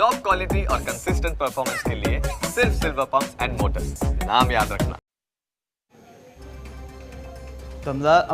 Top quality और consistent performance के लिए सिर्फ सिल्वर पंप्स एंड मोटर्स, नाम याद रखना।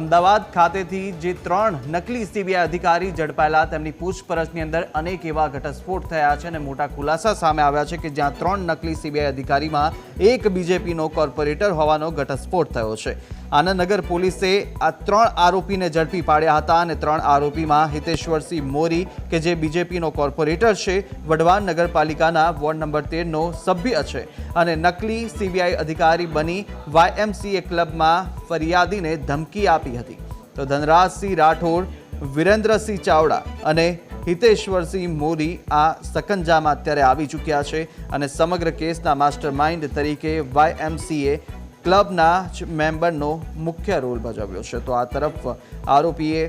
અમદાવાદ ખાતેથી જે 3 નકલી સીબીઆઈ અધિકારી ઝડપાયેલા તેમની પૂછપરછની અંદર અનેક એવા ઘટસ્ફોટ થયા છે અને મોટા ખુલાસા સામે આવ્યા છે કે જ્યાં 3 નકલી સીબીઆઈ અધિકારીમાં એક બીજેપીનો કોર્પોરેટર હોવાનો ઘટસ્ફોટ થયો છે। આનંદનગર પોલીસે આ 3 આરોપીને ઝડપી પાડ્યા હતા અને 3 આરોપીમાં હિતેશ્વરસિંહ મોરી કે જે બીજેપીનો કોર્પોરેટર છે, વઢવાણ નગરપાલિકાના વોર્ડ નંબર 13નો સભ્ય છે અને નકલી સીબીઆઈ અધિકારી બની YMCA ક્લબમાં ફરિયાદીને ધમકી આપી હતી। તો ધનરાજસિંહ રાઠોડ, વિરેન્દ્રસિંહ ચાવડા અને હિતેશ્વરસિંહ મોરી આ સકંજામાં અત્યારે આવી ચૂક્યા છે અને સમગ્ર કેસના માસ્ટર માઇન્ડ તરીકે YMCA ક્લબના જ મેમ્બરનો મુખ્ય રોલ ભજવ્યો છે। તો આ તરફ આરોપીએ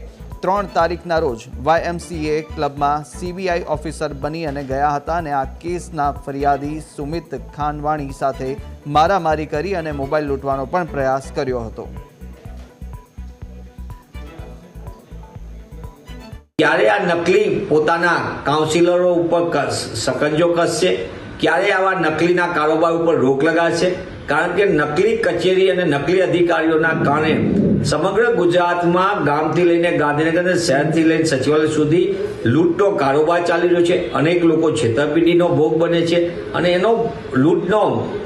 3 તારીખના રોજ YMCA ક્લબમાં CBI ઓફિસર બની અને ગયા હતા અને આ કેસના ફરિયાદી સુમિત ખાનવાણી સાથે મારામારી કરી અને મોબાઈલ લૂંટવાનો પણ પ્રયાસ કર્યો હતો। ક્યારે આ નકલી પોતાના કાઉન્સિલરો ઉપર સકંજો કસશે, ક્યારે આવા નકલીના કારોબાર ઉપર રોક લગાડશે, કારણ કે નકલી કચેરી અને નકલી અધિકારીઓના કારણે સમગ્ર ગુજરાતમાં ગામથી લઈને ગાંધીનગર અને શહેરથી લઈને સચિવાલય સુધી લૂંટનો કારોબાર ચાલી રહ્યો છે। અનેક લોકો છેતરપિંડીનો ભોગ બને છે અને એનો લૂંટનો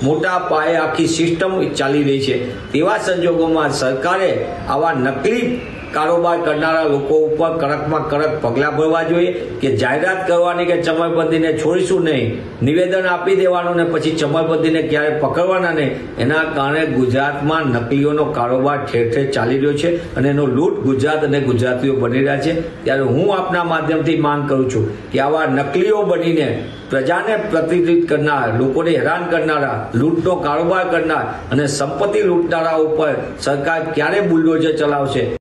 મોટા પાયે આખી સિસ્ટમ ચાલી રહી છે। તેવા સંજોગોમાં સરકારે આવા નકલી કારોબાર કરનારા લોકો ઉપર કડકમાં કડક પગલાં ભરવા જોઈએ કે જાહેરાત કરવાની કે ચમરબંધીને છોડીશું નહીં, નિવેદન આપી દેવાનું ને પછી ચમરબંધીને ક્યારે પકડવાના નહીં। એના કારણે ગુજરાતમાં નકલીઓનો કારોબાર ઠેર ઠેર ચાલી રહ્યો છે અને એનો લૂંટ ગુજરાત અને ગુજરાતીઓ બની રહ્યા છે। ત્યારે હું આપના માધ્યમથી માંગ કરું છું કે આવા નકલીઓ બનીને પ્રજાને પ્રતિનિધિત્વ કરનાર, લોકોને હેરાન કરનારા, લૂંટનો કારોબાર કરનાર અને સંપત્તિ લૂંટનારા ઉપર સરકાર ક્યારે બુલડોઝર ચલાવશે।